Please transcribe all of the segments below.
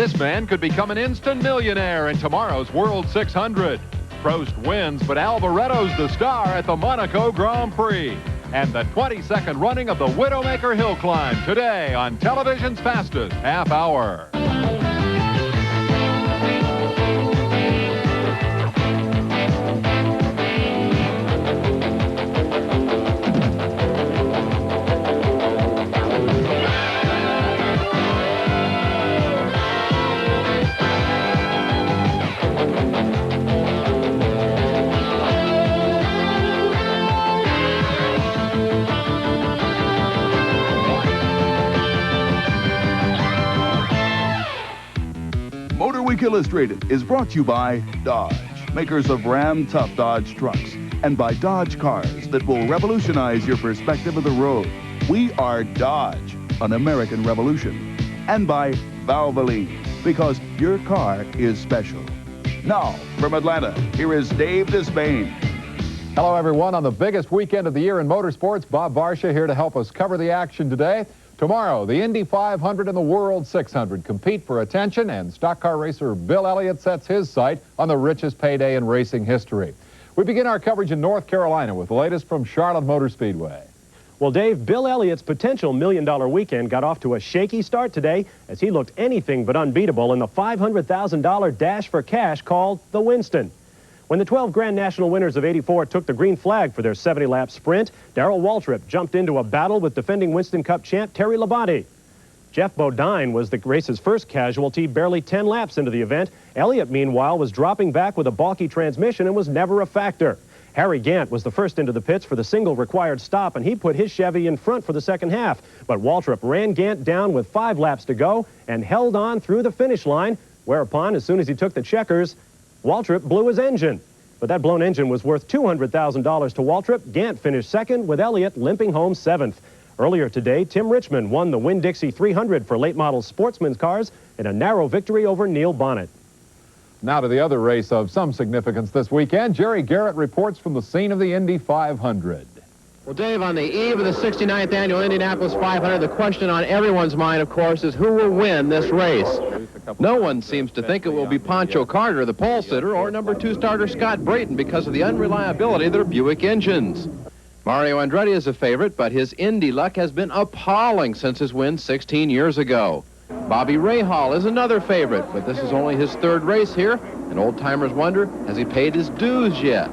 This man could become an instant millionaire in tomorrow's World 600. Prost wins, but Alvaretto's the star at the Monaco Grand Prix. And the 22nd running of the Widowmaker Hill Climb today on television's fastest half hour. MotorWeek Illustrated is brought to you by Dodge, makers of Ram Tough Dodge trucks, and by Dodge cars that will revolutionize your perspective of the road. We are Dodge, an American revolution. And by Valvoline, because your car is special. Now, from Atlanta, here is Dave Despain. Hello, everyone. On the biggest weekend of the year in motorsports, Bob Varsha here to help us cover the action today. Tomorrow, the Indy 500 and the World 600 compete for attention, and stock car racer Bill Elliott sets his sight on the richest payday in racing history. We begin our coverage in North Carolina with the latest from Charlotte Motor Speedway. Well, Dave, Bill Elliott's potential million-dollar weekend got off to a shaky start today as he looked anything but unbeatable in the $500,000 dash for cash called the Winston. When the 12 Grand National winners of '84 took the green flag for their 70-lap sprint, Darrell Waltrip jumped into a battle with defending Winston Cup champ Terry Labonte. Jeff Bodine was the race's first casualty barely 10 laps into the event. Elliott, meanwhile, was dropping back with a balky transmission and was never a factor. Harry Gant was the first into the pits for the single required stop, and he put his Chevy in front for the second half. But Waltrip ran Gant down with 5 laps to go and held on through the finish line, whereupon, as soon as he took the checkers, Waltrip blew his engine. But that blown engine was worth $200,000 to Waltrip. Gant finished second, with Elliott limping home 7th. Earlier today, Tim Richmond won the Winn-Dixie 300 for late model sportsmen's cars in a narrow victory over Neil Bonnet. Now to the other race of some significance this weekend. Jerry Garrett reports from the scene of the Indy 500. Well, Dave, on the eve of the 69th annual Indianapolis 500, the question on everyone's mind, of course, is who will win this race. No one seems to think it will be Pancho Carter, the pole sitter, or number 2 starter Scott Brayton because of the unreliability of their Buick engines. Mario Andretti is a favorite, but his Indy luck has been appalling since his win 16 years ago. Bobby Rahal is another favorite, but this is only his 3rd race here, and old-timers wonder, has he paid his dues yet?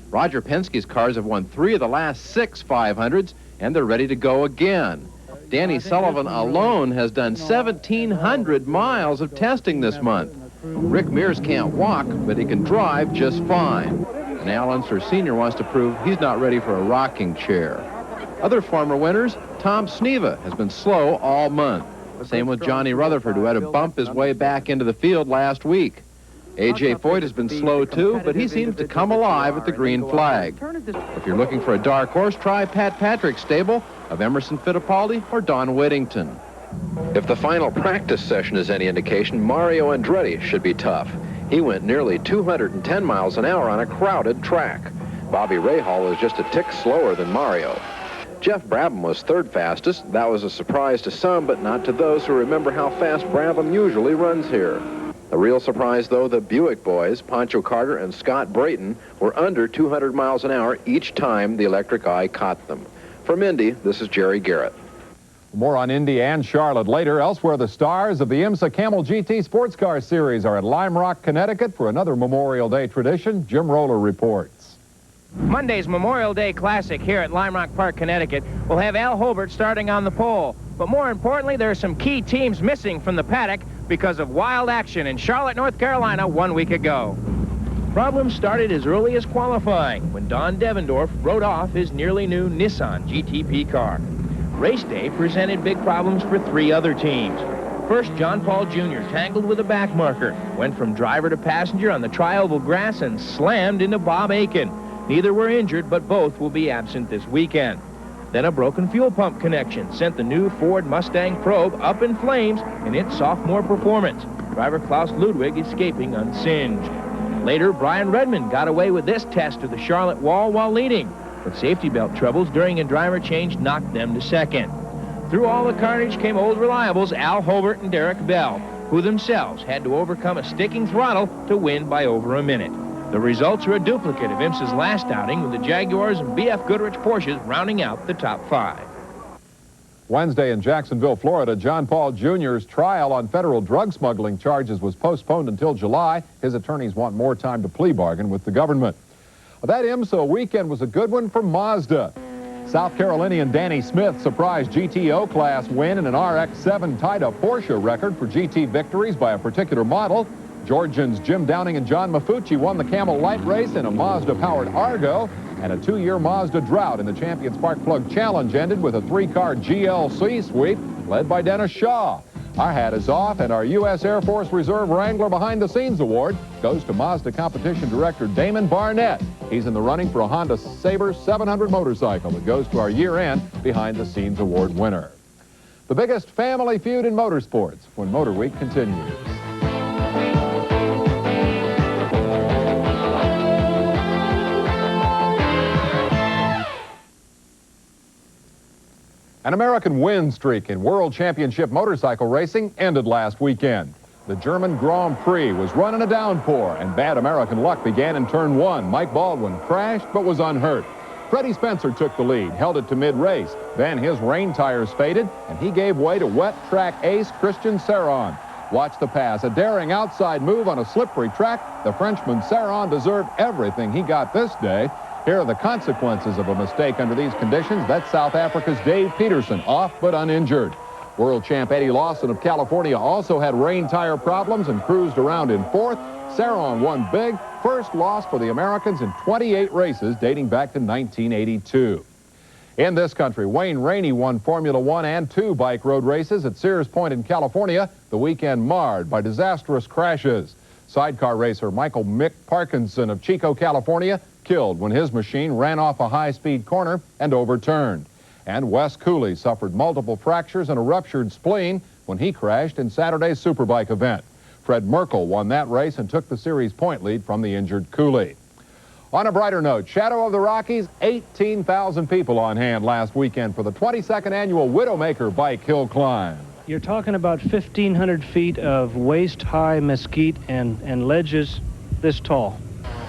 Roger Penske's cars have won 3 of the last 6 500s, and they're ready to go again. Danny Sullivan alone has done 1,700 miles of testing this month. Rick Mears can't walk, but he can drive just fine. And Al Unser Sr. wants to prove he's not ready for a rocking chair. Other former winners, Tom Sneva has been slow all month. Same with Johnny Rutherford, who had to bump his way back into the field last week. A.J. Foyt has been slow too, but he seems to come alive at the green flag. If you're looking for a dark horse, try Pat Patrick's stable of Emerson Fittipaldi or Don Whittington. If the final practice session is any indication, Mario Andretti should be tough. He went nearly 210 miles an hour on a crowded track. Bobby Rahal was just a tick slower than Mario. Jeff Brabham was 3rd fastest. That was a surprise to some, but not to those who remember how fast Brabham usually runs here. A real surprise, though, the Buick boys, Pancho Carter and Scott Brayton, were under 200 miles an hour each time the electric eye caught them. From Indy, this is Jerry Garrett. More on Indy and Charlotte later. Elsewhere, the stars of the IMSA Camel GT Sports Car Series are at Lime Rock, Connecticut for another Memorial Day tradition. Jim Roller reports. Monday's Memorial Day Classic here at Lime Rock Park, Connecticut will have Al Hobart starting on the pole. But more importantly, there are some key teams missing from the paddock because of wild action in Charlotte, North Carolina 1 week ago. Problems started as early as qualifying when Don Devendorf wrote off his nearly new Nissan GTP car. Race day presented big problems for 3 other teams. First, John Paul Jr. tangled with a back marker, went from driver to passenger on the tri-oval grass and slammed into Bob Aiken. Neither were injured, but both will be absent this weekend. Then a broken fuel pump connection sent the new Ford Mustang Probe up in flames in its sophomore performance. Driver Klaus Ludwig escaping unsinged. Later, Brian Redmond got away with this test of the Charlotte wall while leading, but safety belt troubles during a driver change knocked them to second. Through all the carnage came old reliables Al Hobart and Derek Bell. who themselves had to overcome a sticking throttle to win by over a minute. The results are a duplicate of IMSA's last outing, with the Jaguars and B.F. Goodrich Porsches rounding out the top 5. Wednesday in Jacksonville, Florida, John Paul Jr.'s trial on federal drug smuggling charges was postponed until July. His attorneys want more time to plea bargain with the government. That IMSA weekend was a good one for Mazda. South Carolinian Danny Smith surprised GTO class win in an RX-7 tied a Porsche record for GT victories by a particular model. Georgians Jim Downing and John Mafucci won the Camel Light race in a Mazda-powered Argo, and a 2-year Mazda drought in the Champion Spark Plug Challenge ended with a 3-car GLC sweep led by Dennis Shaw. Our hat is off, and our U.S. Air Force Reserve Wrangler Behind the Scenes Award goes to Mazda Competition Director Damon Barnett. He's in the running for a Honda Sabre 700 motorcycle that goes to our year-end Behind the Scenes Award winner. The biggest family feud in motorsports when Motor Week continues. An American win streak in World Championship motorcycle racing ended last weekend. The German Grand Prix was run in a downpour, and bad American luck began in turn 1. Mike Baldwin crashed but was unhurt. Freddie Spencer took the lead, held it to mid-race. Then his rain tires faded, and he gave way to wet track ace Christian Serron. Watch the pass, a daring outside move on a slippery track. The Frenchman Serron deserved everything he got this day. Here are the consequences of a mistake under these conditions. That's South Africa's Dave Peterson, off but uninjured. World champ Eddie Lawson of California also had rain tire problems and cruised around in 4th. Serron won big, first loss for the Americans in 28 races dating back to 1982. In this country, Wayne Rainey won Formula 1 and 2 bike road races at Sears Point in California, the weekend marred by disastrous crashes. Sidecar racer Michael Mick Parkinson of Chico, California, killed when his machine ran off a high-speed corner and overturned. And Wes Cooley suffered multiple fractures and a ruptured spleen when he crashed in Saturday's Superbike event. Fred Merkel won that race and took the series point lead from the injured Cooley. On a brighter note, Shadow of the Rockies, 18,000 people on hand last weekend for the 22nd annual Widowmaker Bike Hill Climb. You're talking about 1,500 feet of waist-high mesquite and ledges this tall.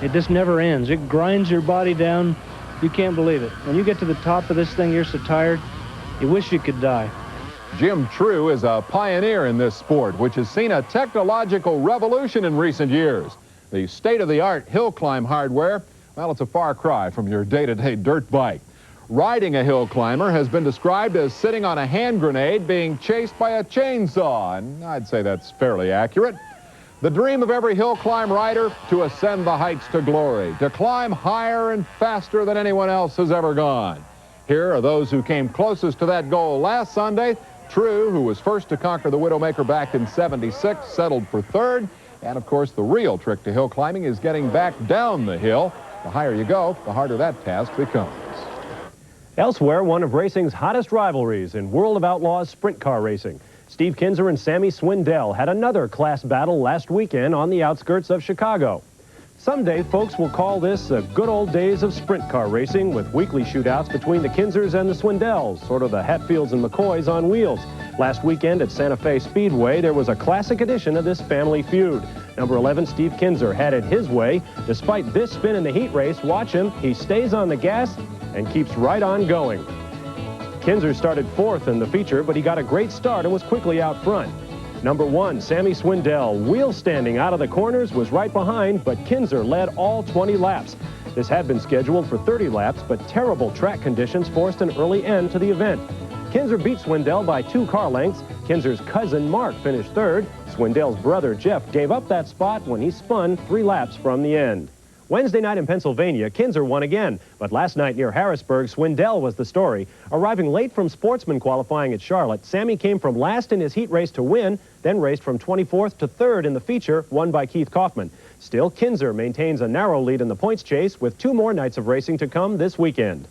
It just never ends. It grinds your body down. You can't believe it. When you get to the top of this thing, you're so tired, you wish you could die. Jim True is a pioneer in this sport, which has seen a technological revolution in recent years. The state-of-the-art hill climb hardware, well, it's a far cry from your day-to-day dirt bike. Riding a hill climber has been described as sitting on a hand grenade being chased by a chainsaw, and I'd say that's fairly accurate. The dream of every hill climb rider, to ascend the heights to glory, to climb higher and faster than anyone else has ever gone. Here are those who came closest to that goal last Sunday. True, who was first to conquer the Widowmaker back in '76, settled for 3rd. And, of course, the real trick to hill climbing is getting back down the hill. The higher you go, the harder that task becomes. Elsewhere, one of racing's hottest rivalries in World of Outlaws sprint car racing. Steve Kinzer and Sammy Swindell had another class battle last weekend on the outskirts of Chicago. Someday, folks will call this the good old days of sprint car racing, with weekly shootouts between the Kinzers and the Swindells, sort of the Hatfields and McCoys on wheels. Last weekend at Santa Fe Speedway, there was a classic edition of this family feud. Number 11, Steve Kinzer, had it his way. Despite this spin in the heat race, watch him. He stays on the gas and keeps right on going. Kinzer started 4th in the feature, but he got a great start and was quickly out front. Number 1, Sammy Swindell, wheel standing out of the corners, was right behind, but Kinzer led all 20 laps. This had been scheduled for 30 laps, but terrible track conditions forced an early end to the event. Kinzer beat Swindell by 2 car lengths. Kinzer's cousin Mark finished 3rd. Swindell's brother Jeff gave up that spot when he spun 3 laps from the end. Wednesday night in Pennsylvania, Kinzer won again, but last night near Harrisburg, Swindell was the story. Arriving late from sportsman qualifying at Charlotte, Sammy came from last in his heat race to win, then raced from 24th to 3rd in the feature, won by Keith Kaufman. Still, Kinzer maintains a narrow lead in the points chase, with 2 more nights of racing to come this weekend.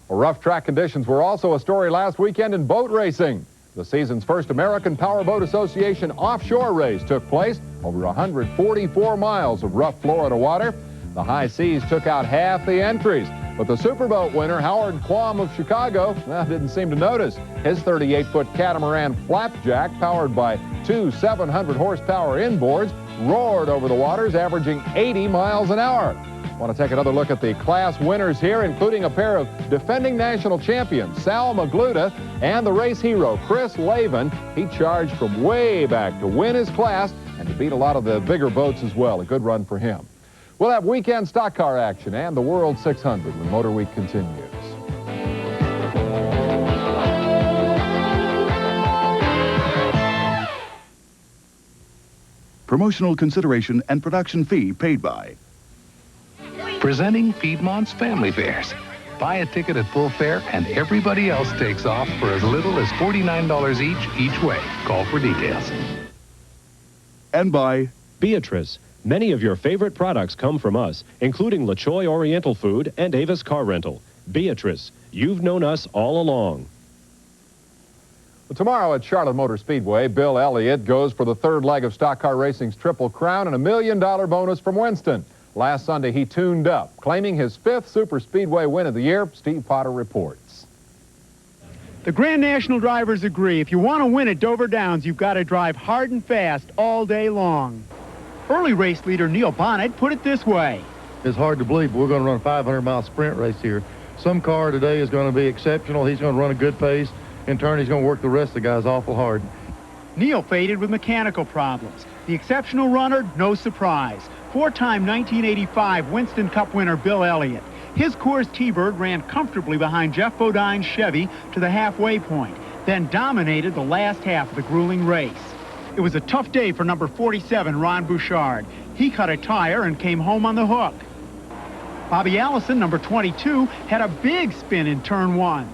Well, rough track conditions were also a story last weekend in boat racing. The season's first American Powerboat Association offshore race took place over 144 miles of rough Florida water. The high seas took out half the entries. But the Superboat winner, Howard Quam of Chicago, didn't seem to notice. His 38-foot catamaran Flapjack, powered by two 700-horsepower inboards, roared over the waters, averaging 80 miles an hour. Want to take another look at the class winners here, including a pair of defending national champions, Sal Magluta and the race hero, Chris Lavin. He charged from way back to win his class and to beat a lot of the bigger boats as well. A good run for him. We'll have weekend stock car action and the World 600 when Motor Week continues. Promotional consideration and production fee paid by. Presenting Piedmont's Family Fairs. Buy a ticket at full fare and everybody else takes off for as little as $49 each way. Call for details. And by Beatrice. Many of your favorite products come from us, including La Choy Oriental Food and Avis Car Rental. Beatrice, you've known us all along. Well, tomorrow at Charlotte Motor Speedway, Bill Elliott goes for the third leg of Stock Car Racing's Triple Crown and $1 million bonus from Winston. Last Sunday, he tuned up, claiming his 5th Super Speedway win of the year. Steve Potter reports. The Grand National drivers agree. If you want to win at Dover Downs, you've got to drive hard and fast all day long. Early race leader Neil Bonnet put it this way. It's hard to believe, but we're going to run a 500-mile sprint race here. Some car today is going to be exceptional. He's going to run a good pace. In turn, he's going to work the rest of the guys awful hard. Neil faded with mechanical problems. The exceptional runner, no surprise. 4-time 1985 Winston Cup winner Bill Elliott. His Coors T-Bird ran comfortably behind Jeff Bodine's Chevy to the halfway point, then dominated the last half of the grueling race. It was a tough day for number 47, Ron Bouchard. He cut a tire and came home on the hook. Bobby Allison, number 22, had a big spin in turn 1.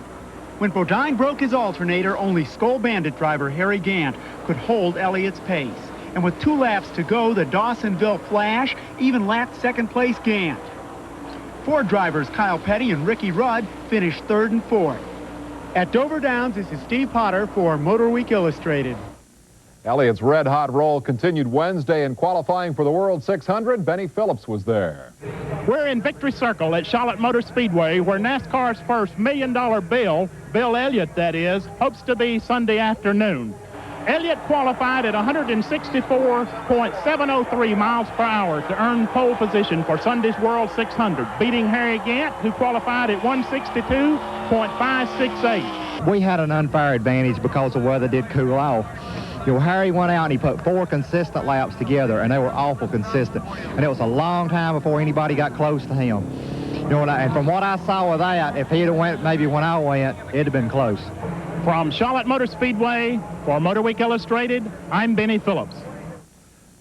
When Bodine broke his alternator, only Skull Bandit driver Harry Gant could hold Elliott's pace. And with 2 laps to go, the Dawsonville Flash even lapped second-place Gant. Ford drivers Kyle Petty and Ricky Rudd finished 3rd and 4th. At Dover Downs, this is Steve Potter for MotorWeek Illustrated. Elliott's red-hot roll continued Wednesday in qualifying for the World 600. Benny Phillips was there. We're in Victory Circle at Charlotte Motor Speedway, where NASCAR's first $1 million Bill Elliott, that is, hopes to be Sunday afternoon. Elliott qualified at 164.703 miles per hour to earn pole position for Sunday's World 600, beating Harry Gant, who qualified at 162.568. We had an unfair advantage because the weather did cool off. You know, Harry went out and he put 4 consistent laps together, and they were awful consistent. And it was a long time before anybody got close to him. You know, and from what I saw of that, if he'd have went maybe when I went, it'd have been close. From Charlotte Motor Speedway for MotorWeek Illustrated, I'm Benny Phillips.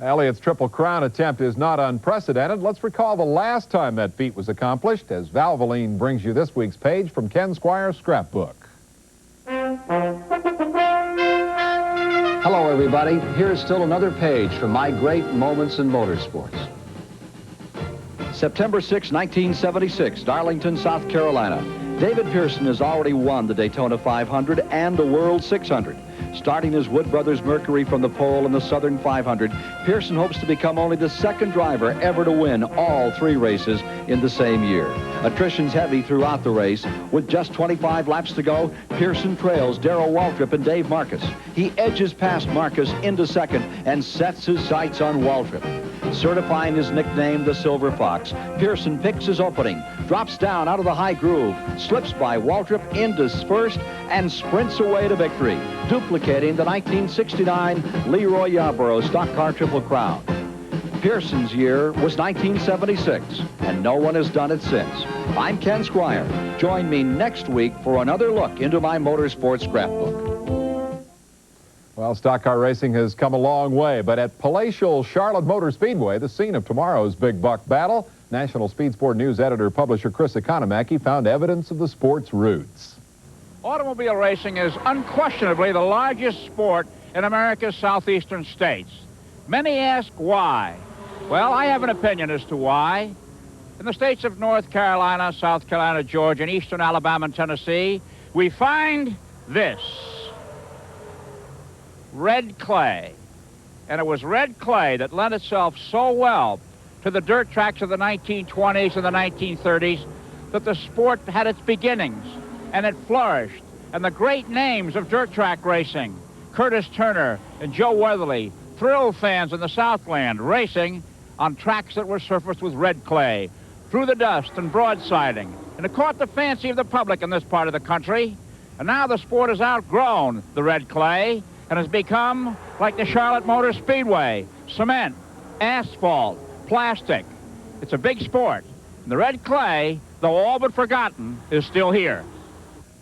Elliott's Triple Crown attempt is not unprecedented. Let's recall the last time that feat was accomplished as Valvoline brings you this week's page from Ken Squire's scrapbook. Hello, everybody. Here's still another page from my great moments in motorsports. September 6, 1976, Darlington, South Carolina. David Pearson has already won the Daytona 500 and the World 600. Starting his Wood Brothers Mercury from the pole in the Southern 500, Pearson hopes to become only the second driver ever to win all 3 races in the same year. Attrition's heavy throughout the race. With just 25 laps to go, Pearson trails Darrell Waltrip and Dave Marcus. He edges past Marcus into second and sets his sights on Waltrip. Certifying his nickname the Silver Fox, Pearson picks his opening, drops down out of the high groove, slips by Waltrip into first, and sprints away to victory, duplicating the 1969 Leroy Yarborough Stock Car Triple Crown. Pearson's year was 1976, and no one has done it since. I'm Ken Squire. Join me next week for another look into my motorsports scrapbook. Well, stock car racing has come a long way, but at palatial Charlotte Motor Speedway, the scene of tomorrow's big buck battle, National Speed Sport News editor-publisher Chris Economaki found evidence of the sport's roots. Automobile racing is unquestionably the largest sport in America's southeastern states. Many ask why. Well, I have an opinion as to why. In the states of North Carolina, South Carolina, Georgia, and eastern Alabama and Tennessee, we find this. Red clay. And it was red clay that lent itself so well to the dirt tracks of the 1920s and the 1930s that the sport had its beginnings, and it flourished. And the great names of dirt track racing, Curtis Turner and Joe Weatherly, thrilled fans in the Southland racing on tracks that were surfaced with red clay, through the dust and broadsiding. And it caught the fancy of the public in this part of the country. And now the sport has outgrown the red clay and has become like the Charlotte Motor Speedway, cement, asphalt, plastic. It's a big sport. And the red clay, though all but forgotten, is still here.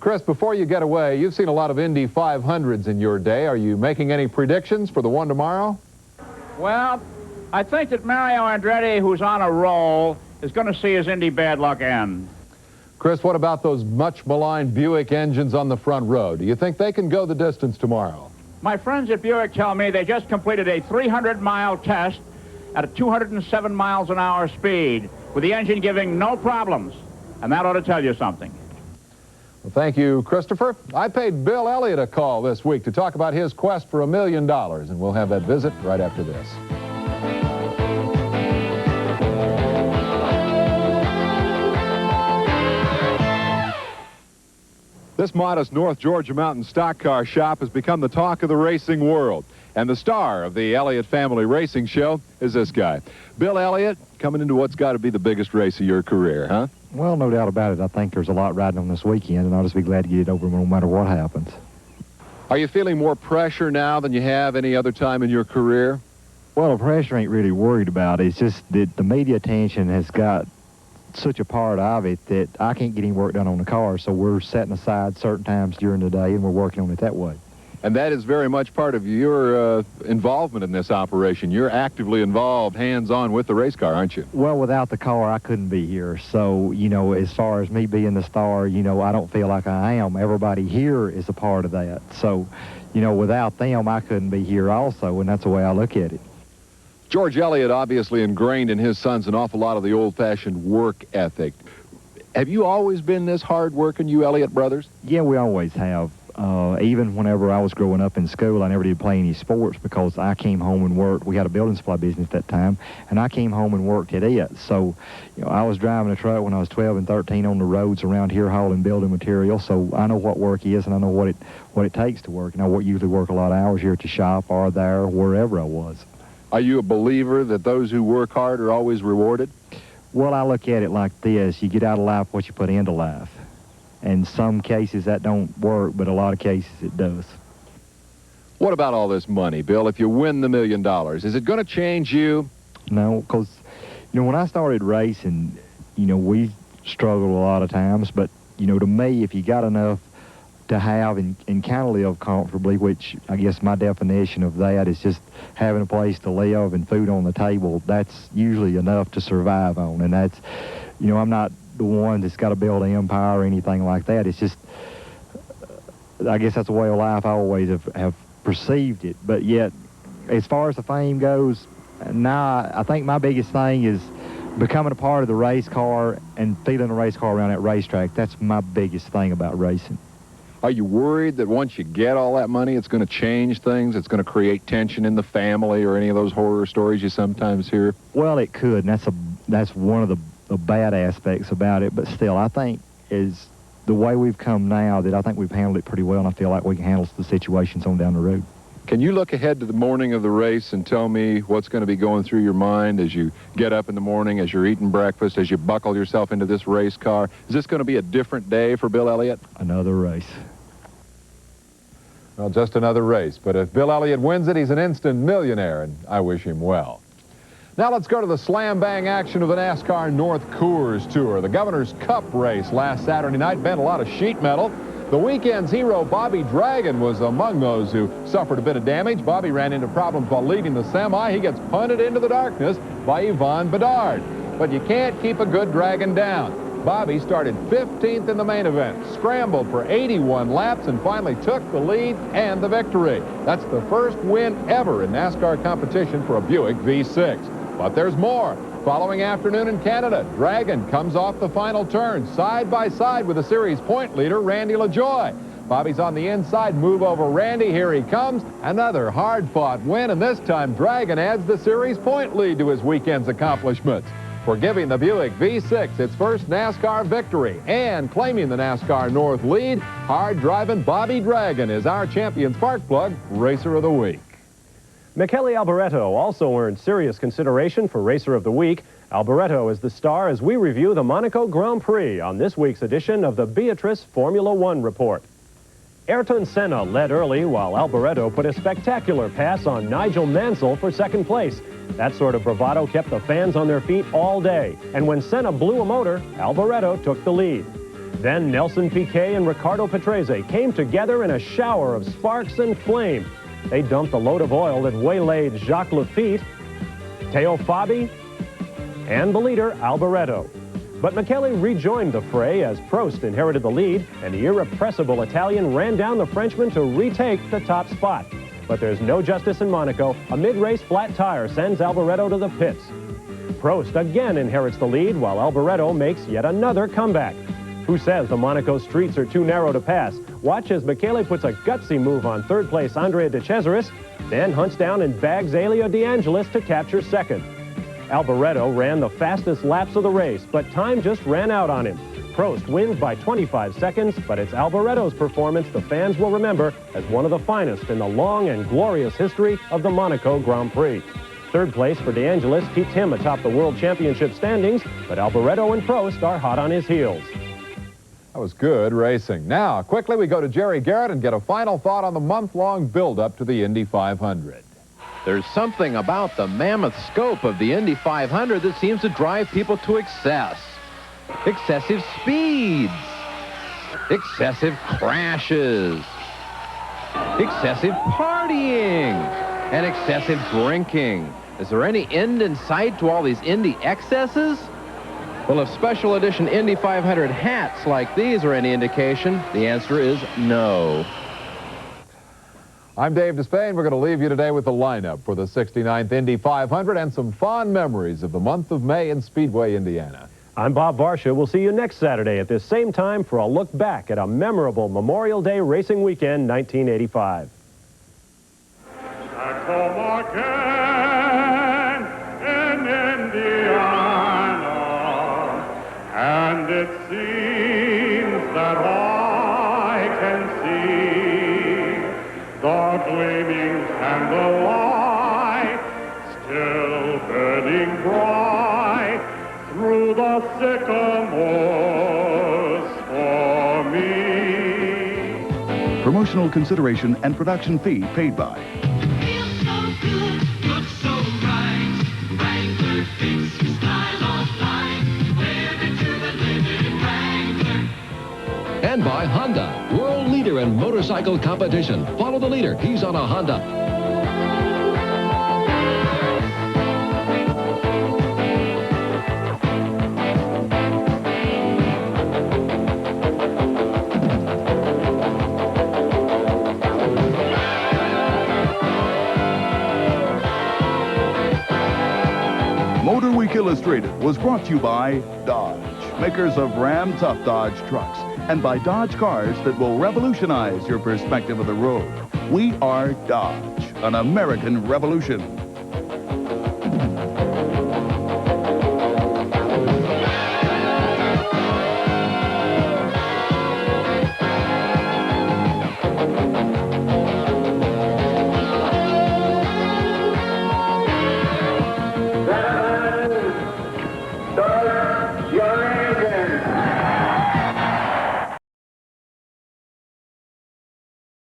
Chris, before you get away, you've seen a lot of Indy 500s in your day. Are you making any predictions for the one tomorrow? Well, I think that Mario Andretti, who's on a roll, is going to see his Indy bad luck end. Chris, what about those much maligned Buick engines on the front row? Do you think they can go the distance tomorrow? My friends at Buick tell me they just completed a 300-mile test at a 207 miles an hour speed, with the engine giving no problems. And that ought to tell you something. Well, thank you, Christopher. I paid Bill Elliott a call this week to talk about his quest for $1 million, and we'll have that visit right after this. This modest North Georgia mountain stock car shop has become the talk of the racing world. And the star of the Elliott Family Racing Show is this guy. Bill Elliott, coming into what's got to be the biggest race of your career, huh? Well, no doubt about it. I think there's a lot riding on this weekend, and I'll just be glad to get it over no matter what happens. Are you feeling more pressure now than you have any other time in your career? Well, the pressure ain't really worried about. It's just that the media attention has got such a part of it that I can't get any work done on the car, so we're setting aside certain times during the day, and we're working on it that way. And that is very much part of your involvement in this operation. You're actively involved, hands-on with the race car, aren't you? Well, without the car, I couldn't be here. So, you know, as far as me being the star, you know, I don't feel like I am. Everybody here is a part of that. So, you know, without them, I couldn't be here also, and that's the way I look at it. George Elliott obviously ingrained in his sons an awful lot of the old-fashioned work ethic. Have you always been this hard-working, you Elliott brothers? Yeah, we always have. Even whenever I was growing up in school, I never did play any sports because I came home and worked. We had a building supply business at that time, and I came home and worked at it. So, you know, I was driving a truck when I was 12 and 13 on the roads around here hauling building material. So I know what work is, and I know what it takes to work. And I usually work a lot of hours here at the shop or there, wherever I was. Are you a believer that those who work hard are always rewarded? Well, I look at it like this. You get out of life what you put into life. In some cases that don't work, but a lot of cases it does. What about all this money, Bill? If you win the $1 million, is it going to change you? No, because, you know, when I started racing, you know, we struggled a lot of times, but, you know, to me, if you got enough to have and kind of live comfortably, which I guess my definition of that is just having a place to live and food on the table, that's usually enough to survive on. And that's, you know, I'm not the one that's got to build an empire or anything like that. It's just, I guess that's the way of life I always have perceived it. But yet, as far as the fame goes, now I think my biggest thing is becoming a part of the race car and feeling the race car around that racetrack. That's my biggest thing about racing. Are you worried that once you get all that money, it's going to change things? It's going to create tension in the family or any of those horror stories you sometimes hear? Well, it could, and that's one of the bad aspects about it. But still, I think is the way we've come now that I think we've handled it pretty well, and I feel like we can handle the situations on down the road. Can you look ahead to the morning of the race and tell me what's going to be going through your mind as you get up in the morning, as you're eating breakfast, as you buckle yourself into this race car? Is this going to be a different day for Bill Elliott? Another race. Well, just another race. But if Bill Elliott wins it, he's an instant millionaire, and I wish him well. Now let's go to the slam-bang action of the NASCAR North Coors Tour. The Governor's Cup race last Saturday night bent a lot of sheet metal. The weekend's hero, Bobby Dragon, was among those who suffered a bit of damage. Bobby ran into problems while leading the semi. He gets punted into the darkness by Yvonne Bedard. But you can't keep a good Dragon down. Bobby started 15th in the main event, scrambled for 81 laps, and finally took the lead and the victory. That's the first win ever in NASCAR competition for a Buick V6. But there's more. Following afternoon in Canada, Dragon comes off the final turn, side by side with the series point leader, Randy LaJoie. Bobby's on the inside, move over Randy, here he comes. Another hard-fought win, and this time Dragon adds the series point lead to his weekend's accomplishments. for giving the Buick V6 its first NASCAR victory and claiming the NASCAR North lead. Hard-driving Bobby Dragon is our champion spark plug Racer of the Week. Michele Alboreto also earned serious consideration for Racer of the Week. Alboreto is the star as we review the Monaco Grand Prix on this week's edition of the Beatrice Formula One Report. Ayrton Senna led early while Alboreto put a spectacular pass on Nigel Mansell for second place. That sort of bravado kept the fans on their feet all day. And when Senna blew a motor, Alboreto took the lead. Then Nelson Piquet and Riccardo Patrese came together in a shower of sparks and flame. They dumped a load of oil that waylaid Jacques Lafitte, Teo Fabi, and the leader, Alboreto. But Michele rejoined the fray as Prost inherited the lead, and the irrepressible Italian ran down the Frenchman to retake the top spot. But there's no justice in Monaco. A mid-race flat tire sends Alboreto to the pits. Prost again inherits the lead while Alboreto makes yet another comeback. Who says the Monaco streets are too narrow to pass? Watch as Michele puts a gutsy move on third place Andrea De Cesaris, then hunts down and bags Elio De Angelis to capture second. Alboreto ran the fastest laps of the race, but time just ran out on him. Prost wins by 25 seconds, but it's Alboreto's performance the fans will remember as one of the finest in the long and glorious history of the Monaco Grand Prix. Third place for De Angelis keeps him atop the World Championship standings, but Alboreto and Prost are hot on his heels. That was good racing. Now, quickly we go to Jerry Garrett and get a final thought on the month-long build-up to the Indy 500. There's something about the mammoth scope of the Indy 500 that seems to drive people to excess. Excessive speeds, excessive crashes, excessive partying, and excessive drinking. Is there any end in sight to all these Indy excesses? Well, if special edition Indy 500 hats like these are any indication, the answer is no. I'm Dave Despain. We're going to leave you today with the lineup for the 69th Indy 500 and some fond memories of the month of May in Speedway, Indiana. I'm Bob Varsha. We'll see you next Saturday at this same time for a look back at a memorable Memorial Day racing weekend, 1985. I come again in Indiana, and it seems that I can see the gleaming candlelight still burning bright through the sycamores for me. Promotional consideration and production fee paid by Feels so good, looks so right. Wrangler fits your style of life. Live into the living Wrangler. And by Honda, world leader in motorcycle competition. Follow the leader. He's on a Honda. MotorWeek Illustrated was brought to you by Dodge, makers of Ram Tough Dodge trucks, and by Dodge cars that will revolutionize your perspective of the road. We are Dodge, an American revolution.